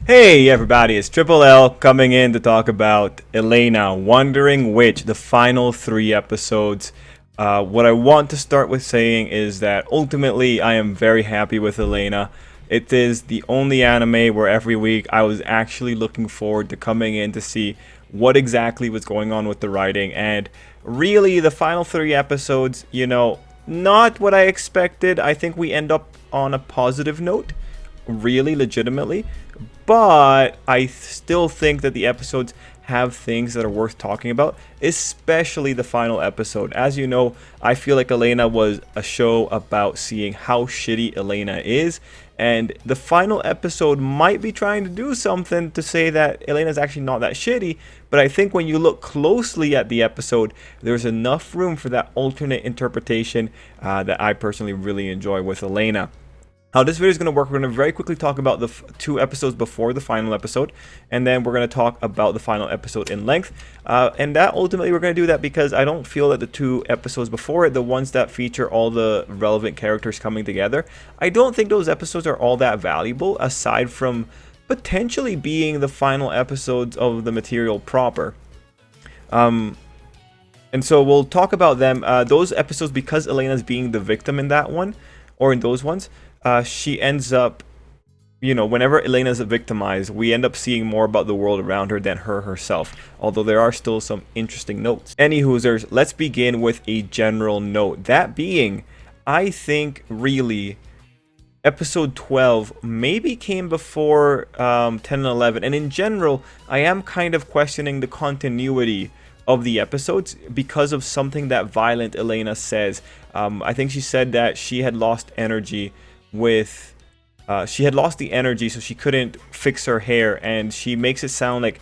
Hey everybody, it's Tripl-L coming in to talk about Elaina, Wondering Witch, the final 3 episodes. What I want to start with saying is that ultimately I am very happy with Elaina. It is the only anime where every week I was actually looking forward to coming in to see what exactly was going on with the writing. And really, the final 3 episodes, not what I expected. I think we end up on a positive note, really legitimately, but I still think that the episodes have things that are worth talking about, especially the final episode. As you know, I feel like Elaina was a show about seeing how shitty Elaina is, and the final episode might be trying to do something to say that Elena's actually not that shitty, but I think when you look closely at the episode, there's enough room for that alternate interpretation that I personally really enjoy with Elaina. How this video is going to work, we're going to very quickly talk about the 2 episodes before the final episode, and then we're going to talk about the final episode in length. And that ultimately we're going to do that because I don't feel that the 2 episodes before it, the ones that feature all the relevant characters coming together, I don't think those episodes are all that valuable, aside from potentially being the final episodes of the material proper. And so we'll talk about them. Those episodes, because Elena's being the victim in that one, or in those ones, she ends up, whenever Elena's victimized, we end up seeing more about the world around her than her herself, although there are still some interesting notes. Anyhoosers, let's begin with a general note. That being, I think really episode 12 maybe came before 10 and 11, and in general, I am kind of questioning the continuity of the episodes because of something that Violent Elaina says. I think she said that she had lost energy she had lost the energy, so she couldn't fix her hair, and she makes it sound like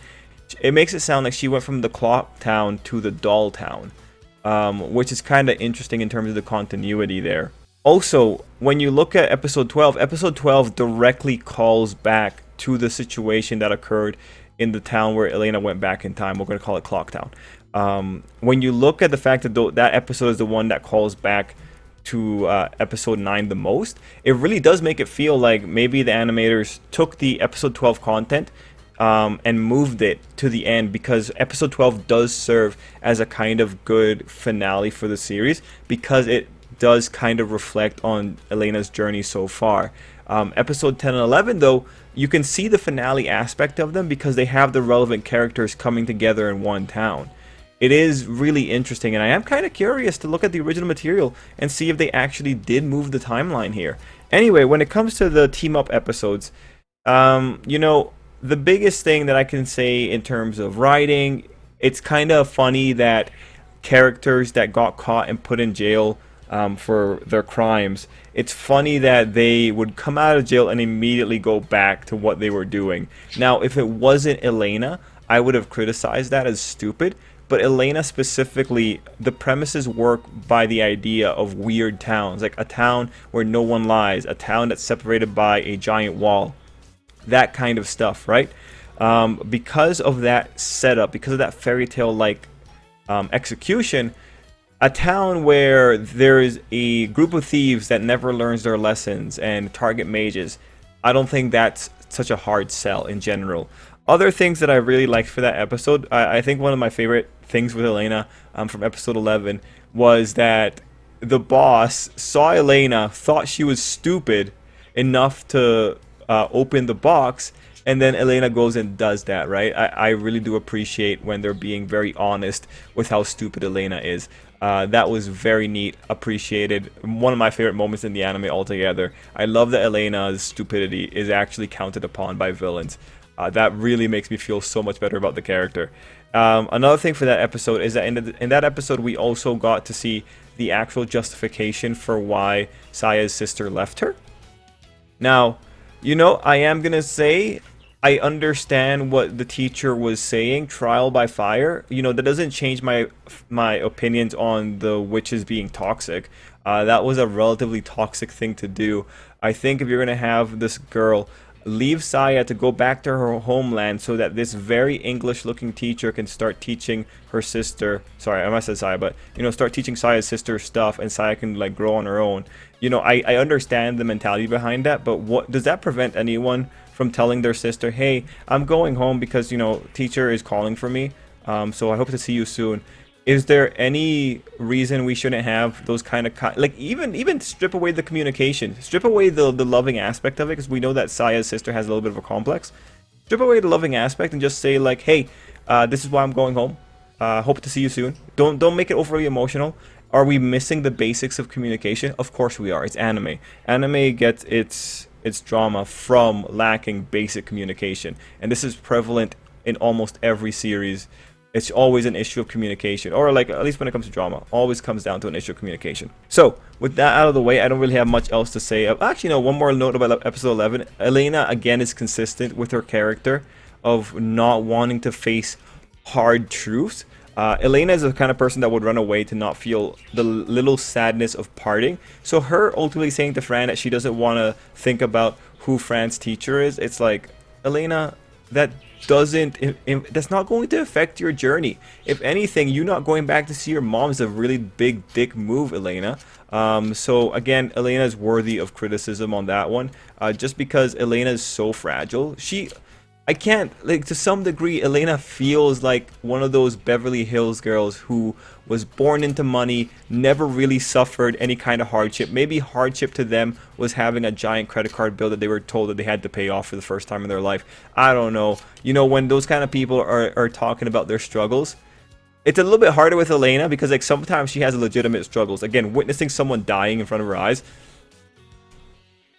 she went from the clock town to the doll town, which is kind of interesting in terms of the continuity there. Also, when you look at episode 12 directly calls back to the situation that occurred in the town where Elaina went back in time. We're going to call it Clock Town. When you look at the fact that that episode is the one that calls back to episode 9 the most, it really does make it feel like maybe the animators took the episode 12 content and moved it to the end, because episode 12 does serve as a kind of good finale for the series, because it does kind of reflect on Elena's journey so far. Episode 10 and 11, though, you can see the finale aspect of them because they have the relevant characters coming together in one town. It is really interesting, and I am kind of curious to look at the original material and see if they actually did move the timeline here. Anyway, when it comes to the team-up episodes, the biggest thing that I can say in terms of writing, it's kind of funny that characters that got caught and put in jail for their crimes, it's funny that they would come out of jail and immediately go back to what they were doing. Now, if it wasn't Elaina, I would have criticized that as stupid. But Elaina specifically, the premises work by the idea of weird towns, like a town where no one lies, a town that's separated by a giant wall, that kind of stuff, right? Because of that setup, because of that fairy tale-like execution, a town where there is a group of thieves that never learns their lessons and target mages, I don't think that's such a hard sell in general. Other things that I really liked for that episode, I think one of my favorite things with Elaina from episode 11 was that the boss saw Elaina, thought she was stupid enough to open the box, and then Elaina goes and does that, right? I really do appreciate when they're being very honest with how stupid Elaina is. That was very neat, appreciated. One of my favorite moments in the anime altogether. I love that Elena's stupidity is actually counted upon by villains. That really makes me feel so much better about the character. Another thing for that episode is that in that episode we also got to see the actual justification for why Saya's sister left her. Now, I am going to say I understand what the teacher was saying, trial by fire. That doesn't change my opinions on the witches being toxic. That was a relatively toxic thing to do. I think if you're going to have this girl leave Saya to go back to her homeland so that this very English-looking teacher can start teaching her sister, sorry, I must say Saya, but, start teaching Saya's sister stuff, and Saya can, grow on her own. I understand the mentality behind that, but what does that prevent anyone from telling their sister, hey, I'm going home because, teacher is calling for me. So I hope to see you soon. Is there any reason we shouldn't have those kind of like even strip away the communication, strip away the loving aspect of it, because we know that Saya's sister has a little bit of a complex. Strip away the loving aspect and just say like, hey, this is why I'm going home. Hope to see you soon. Don't make it overly emotional. Are we missing the basics of communication? Of course we are. It's anime. Anime gets its drama from lacking basic communication, and this is prevalent in almost every series. It's always an issue of communication, or like at least when it comes to drama, always comes down to an issue of communication. So with that out of the way, I don't really have much else to say. Actually, no, one more note about episode 11. Elaina again is consistent with her character of not wanting to face hard truths. Elaina is the kind of person that would run away to not feel the little sadness of parting. So her ultimately saying to Fran that she doesn't want to think about who Fran's teacher is, it's like, Elaina, that's not going to affect your journey. If anything, you not going back to see your mom is a really big dick move, Elaina. So again, Elaina is worthy of criticism on that one. Just because Elaina is so fragile, I can't, like, to some degree, Elaina feels like one of those Beverly Hills girls who was born into money, never really suffered any kind of hardship. Maybe hardship to them was having a giant credit card bill that they were told that they had to pay off for the first time in their life. I don't know. When those kind of people are talking about their struggles, it's a little bit harder with Elaina because, like, sometimes she has legitimate struggles. Again, witnessing someone dying in front of her eyes,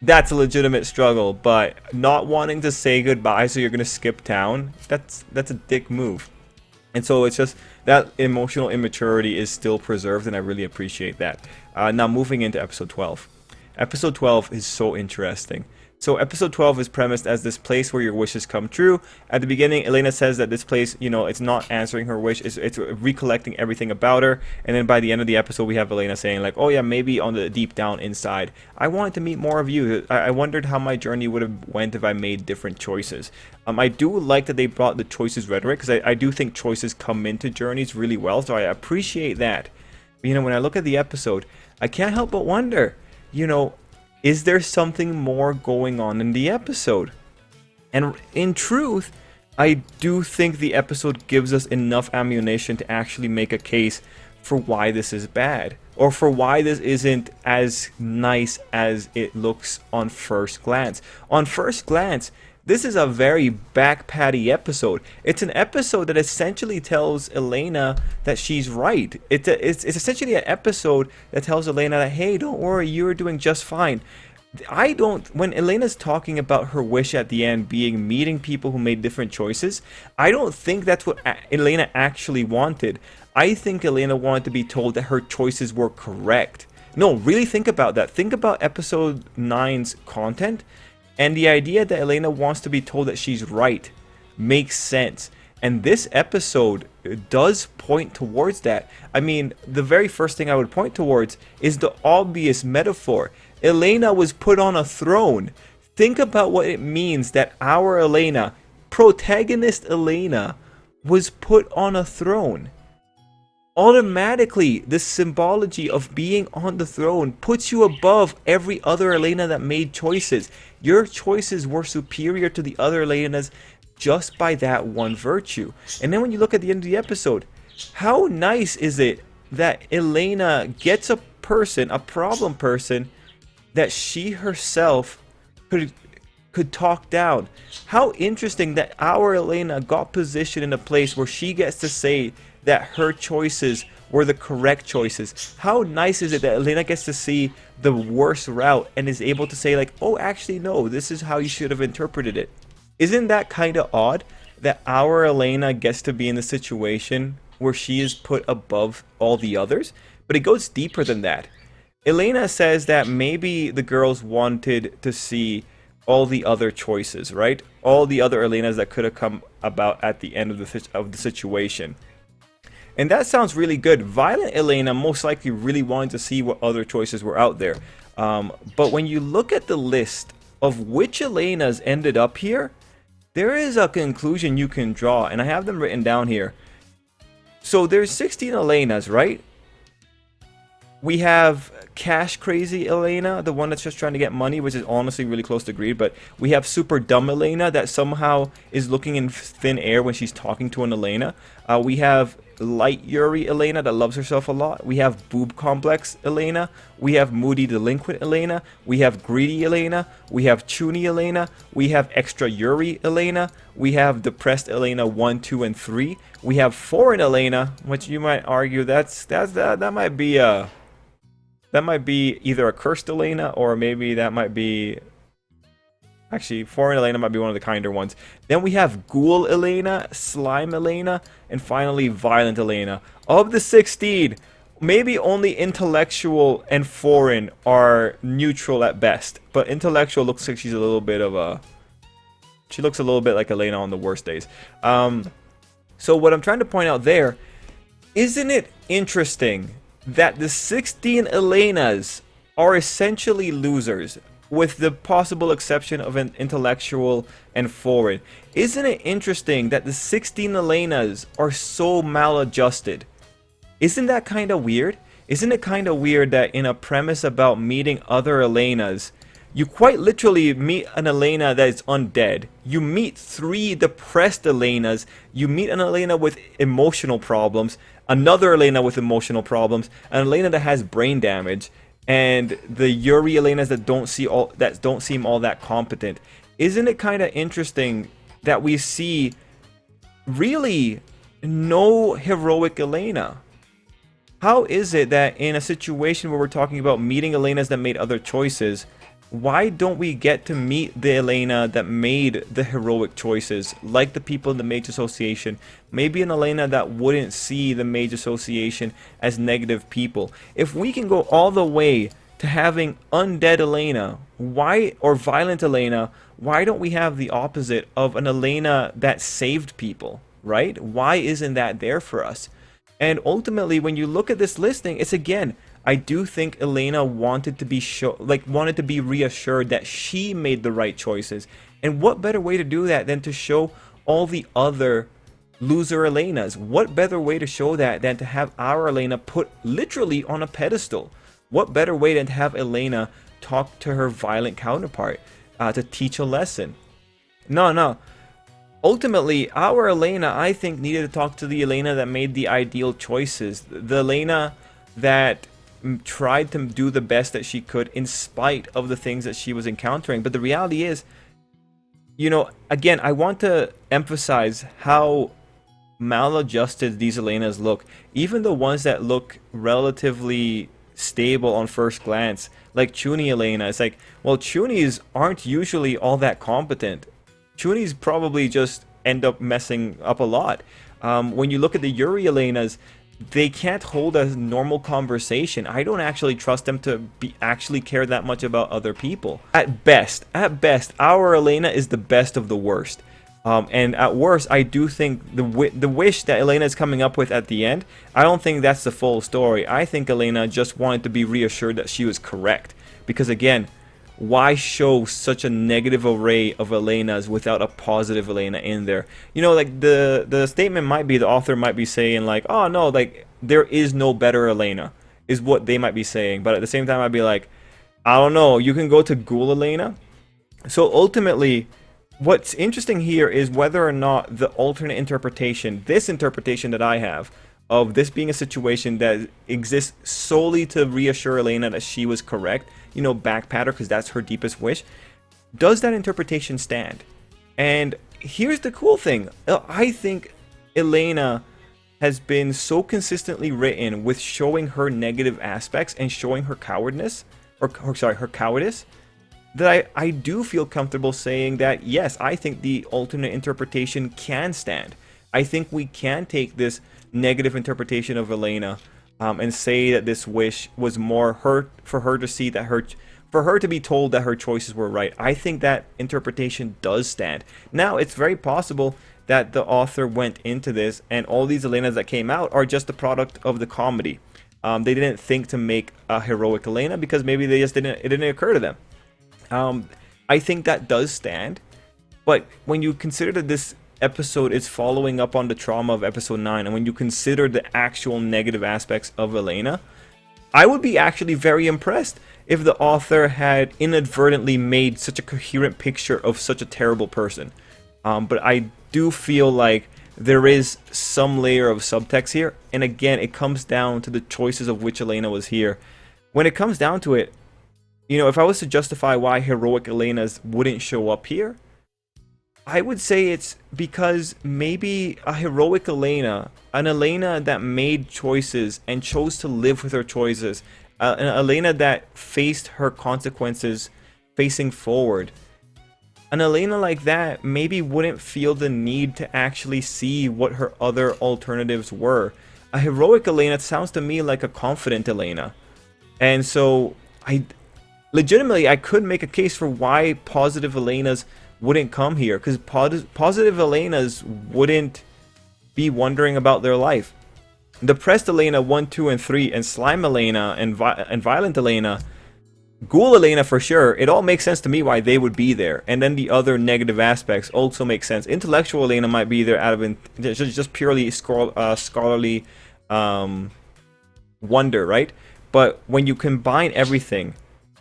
that's a legitimate struggle, but not wanting to say goodbye so you're going to skip town, that's a dick move. And so it's just that emotional immaturity is still preserved, and I really appreciate that. Now moving into episode 12. Episode 12 is so interesting. So episode 12 is premised as this place where your wishes come true. At the beginning, Elaina says that this place, it's not answering her wish. It's recollecting everything about her. And then by the end of the episode, we have Elaina saying like, oh yeah, maybe on the deep down inside, I wanted to meet more of you. I wondered how my journey would have went if I made different choices. I do like that they brought the choices rhetoric, because I do think choices come into journeys really well. So I appreciate that. But, when I look at the episode, I can't help but wonder, is there something more going on in the episode? And in truth, I do think the episode gives us enough ammunition to actually make a case for why this is bad, or for why this isn't as nice as it looks on first glance. On first glance, this is a very back-patty episode. It's an episode that essentially tells Elaina that she's right. It's essentially an episode that tells Elaina that, hey, don't worry, you're doing just fine. When Elena's talking about her wish at the end being meeting people who made different choices, I don't think that's what Elaina actually wanted. I think Elaina wanted to be told that her choices were correct. No, really think about that. Think about episode 9's content. And the idea that Elaina wants to be told that she's right makes sense. And this episode does point towards that. I mean, the very first thing I would point towards is the obvious metaphor. Elaina was put on a throne. Think about what it means that our Elaina, protagonist Elaina, was put on a throne. Automatically, the symbology of being on the throne puts you above every other Elaina that made choices. Your choices were superior to the other Elainas just by that one virtue. And then when you look at the end of the episode, how nice is it that Elaina gets a problem person, that she herself could talk down. How interesting that our Elaina got positioned in a place where she gets to say that her choices were the correct choices. How nice is it that Elaina gets to see the worst route and is able to say like, oh, actually no, this is how you should have interpreted it. Isn't that kind of odd that our Elaina gets to be in the situation where she is put above all the others? But it goes deeper than that. Elaina says that maybe the girls wanted to see all the other choices, right? All the other Elainas that could have come about at the end of the situation. And that sounds really good. Violent Elaina most likely really wanted to see what other choices were out there. But when you look at the list of which Elainas ended up here, there is a conclusion you can draw, and I have them written down here. So there's 16 Elainas, right? We have cash crazy Elaina, the one that's just trying to get money, which is honestly really close to greed. But we have super dumb Elaina that somehow is looking in thin air when she's talking to an Elaina. We have light Yuri Elaina that loves herself a lot. We have boob complex Elaina. We have moody delinquent Elaina. We have greedy Elaina. We have chuny Elaina. We have extra Yuri Elaina. We have depressed Elaina 1, 2, and 3. We have foreign Elaina, which you might argue that might be a that might be either a cursed Elaina, or maybe that might be... Actually, foreign Elaina might be one of the kinder ones. Then we have ghoul Elaina, slime Elaina, and finally violent Elaina. Of the 16, maybe only intellectual and foreign are neutral at best. But intellectual looks like she's a little bit of a... She looks a little bit like Elaina on the worst days. So what I'm trying to point out there, isn't it interesting that the 16 Elainas are essentially losers, with the possible exception of an intellectual and foreign? Isn't it interesting that the 16 Elainas are so maladjusted? Isn't that kind of weird? Isn't it kind of weird that in a premise about meeting other Elainas, you quite literally meet an Elaina that is undead. You meet 3 depressed Elainas. You meet an Elaina with emotional problems. Another Elaina with emotional problems. An Elaina that has brain damage. And the Yuri Elainas that don't seem all that competent. Isn't it kind of interesting that we see really no heroic Elaina? How is it that in a situation where we're talking about meeting Elainas that made other choices, why don't we get to meet the Elaina that made the heroic choices, like the people in the Mage Association? Maybe an Elaina that wouldn't see the Mage Association as negative people. If we can go all the way to having undead Elaina, or violent Elaina, why don't we have the opposite of an Elaina that saved people, right? Why isn't that there for us? And ultimately, when you look at this listing, it's again, I do think Elaina wanted to be reassured that she made the right choices. And what better way to do that than to show all the other loser Elainas? What better way to show that than to have our Elaina put literally on a pedestal? What better way than to have Elaina talk to her violent counterpart to teach a lesson? No. Ultimately, our Elaina, I think, needed to talk to the Elaina that made the ideal choices. The Elaina that tried to do the best that she could in spite of the things that she was encountering. But the reality is, again, I want to emphasize how maladjusted these Elainas look. Even the ones that look relatively stable on first glance, like chuny Elaina, it's like, well, chunies aren't usually all that competent. Chunies probably just end up messing up a lot. When you look at the Yuri Elainas, they can't hold a normal conversation. I don't actually trust them to actually care that much about other people. At best, our Elaina is the best of the worst. And at worst, I do think the wish that Elaina is coming up with at the end, I don't think that's the full story. I think Elaina just wanted to be reassured that she was correct. Because again, why show such a negative array of Elainas without a positive Elaina in there? Like the statement might be, the author might be saying like, oh no, like there is no better Elaina, is what they might be saying. But at the same time, I'd be like, I don't know, you can go to ghoul Elaina. So ultimately, what's interesting here is whether or not the alternate interpretation, this interpretation that I have, of this being a situation that exists solely to reassure Elaina that she was correct, backpat her because that's her deepest wish, does that interpretation stand? And here's the cool thing. I think Elaina has been so consistently written with showing her negative aspects and showing her cowardice, her cowardice, that I do feel comfortable saying that, yes, I think the alternate interpretation can stand. I think we can take this negative interpretation of Elaina and say that this wish was more for her to see that for her to be told that her choices were right. I think that interpretation does stand. Now, it's very possible that the author went into this and all these Elainas that came out are just the product of the comedy. They didn't think to make a heroic Elaina because maybe it didn't occur to them. I think that does stand, but when you consider that this episode is following up on the trauma of episode 9, and when you consider the actual negative aspects of Elaina, I would be actually very impressed if the author had inadvertently made such a coherent picture of such a terrible person. But I do feel like there is some layer of subtext here, and again, it comes down to the choices of which Elaina was here. When it comes down to it, if I was to justify why heroic Elenas wouldn't show up here, I would say it's because maybe a heroic Elaina, an Elaina that made choices and chose to live with her choices, an Elaina that faced her consequences facing forward. An Elaina like that maybe wouldn't feel the need to actually see what her other alternatives were. A heroic Elaina sounds to me like a confident Elaina. And so, legitimately, I could make a case for why positive Elenas wouldn't come here, because positive Elenas wouldn't be wondering about their life. Depressed Elaina 1, 2, and 3, and Slime Elaina, and Violent Elaina, Ghoul Elaina for sure, it all makes sense to me why they would be there. And then the other negative aspects also make sense. Intellectual Elaina might be there out of just purely scholarly wonder, right? But when you combine everything,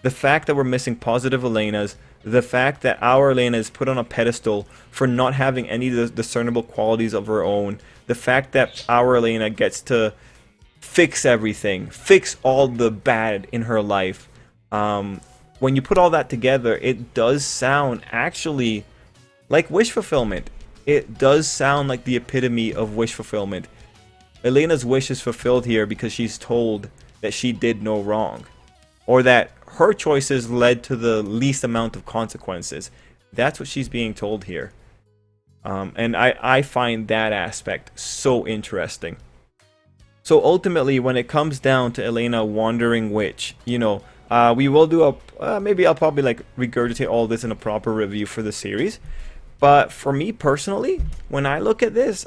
the fact that we're missing positive Elenas, the fact that our Elaina is put on a pedestal for not having any discernible qualities of her own, the fact that our Elaina gets to fix everything, fix all the bad in her life, when you put all that together, it does sound actually like wish fulfillment. It does sound like the epitome of wish fulfillment. Elena's wish is fulfilled here because she's told that she did no wrong, or that her choices led to the least amount of consequences. That's what she's being told here. And I find that aspect so interesting. So ultimately, when it comes down to Elaina wandering witch, we will do maybe I'll probably like regurgitate all this in a proper review for the series. But for me personally, when I look at this,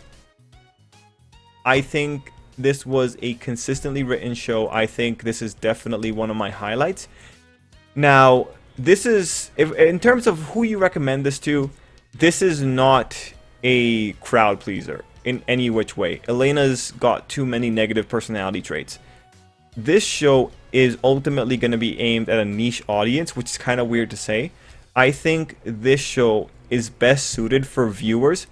I think this was a consistently written show. I think this is definitely one of my highlights. Now, this is, in terms of who you recommend this to, this is not a crowd pleaser in any which way. Elena's got too many negative personality traits. This show is ultimately going to be aimed at a niche audience, which is kind of weird to say. I think this show is best suited for viewers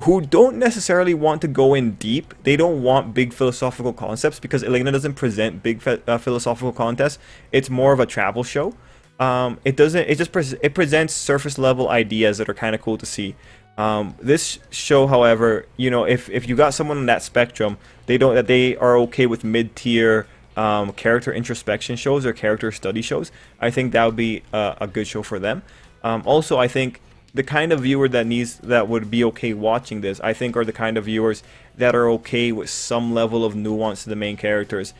who don't necessarily want to go in deep. They don't want big philosophical concepts, because Elaina doesn't present big philosophical contests. It's more of a travel show. It presents surface level ideas that are kind of cool to see. This show, however, if you got someone on that spectrum, they are okay with mid-tier character introspection shows or character study shows, I think that would be a good show for them. Also, I think the kind of viewer that would be okay watching this, I think, are the kind of viewers that are okay with some level of nuance to the main characters.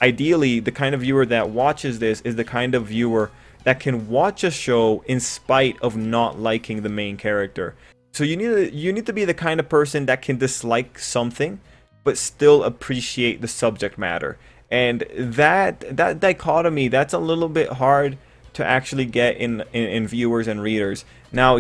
Ideally, the kind of viewer that watches this is the kind of viewer that can watch a show in spite of not liking the main character. So you need to be the kind of person that can dislike something but still appreciate the subject matter. And that dichotomy, that's a little bit hard to actually get in viewers and readers. Now,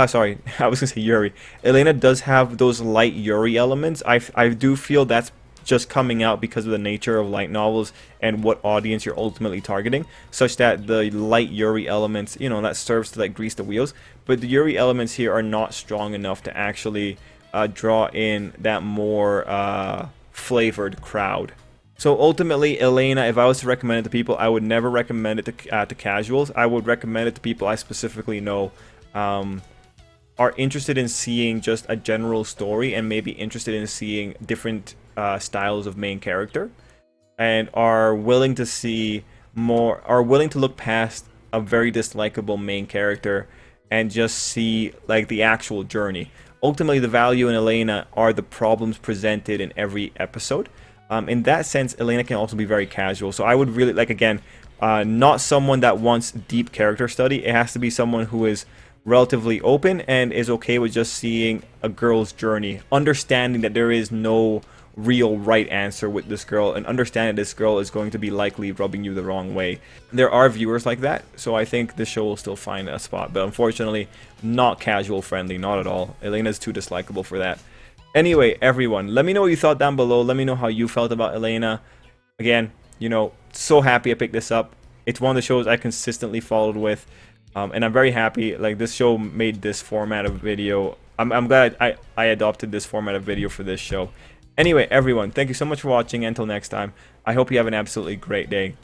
sorry, I was gonna say Yuri. Elaina does have those light Yuri elements. I do feel that's just coming out because of the nature of light novels and what audience you're ultimately targeting, such that the light Yuri elements, that serves to like grease the wheels. But the Yuri elements here are not strong enough to actually draw in that more flavored crowd. So ultimately, Elaina, if I was to recommend it to people, I would never recommend it to casuals. I would recommend it to people I specifically know are interested in seeing just a general story, and maybe interested in seeing different styles of main character, and are willing to look past a very dislikable main character and just see like the actual journey. Ultimately, the value in Elaina are the problems presented in every episode. In that sense, Elaina can also be very casual. So I would really not someone that wants deep character study. It has to be someone who is relatively open and is okay with just seeing a girl's journey, understanding that there is no real right answer with this girl, and understanding this girl is going to be likely rubbing you the wrong way. There are viewers like that, so I think this show will still find a spot, but unfortunately not casual friendly, not at all. Elena's too dislikable for that. Anyway, everyone, let me know what you thought down below. Let me know how you felt about Elaina. Again, you know, so happy I picked this up. It's one of the shows I consistently followed with, and I'm very happy. Like, this show made this format of video. I'm glad I adopted this format of video for this show. Anyway, everyone, thank you so much for watching. Until next time, I hope you have an absolutely great day.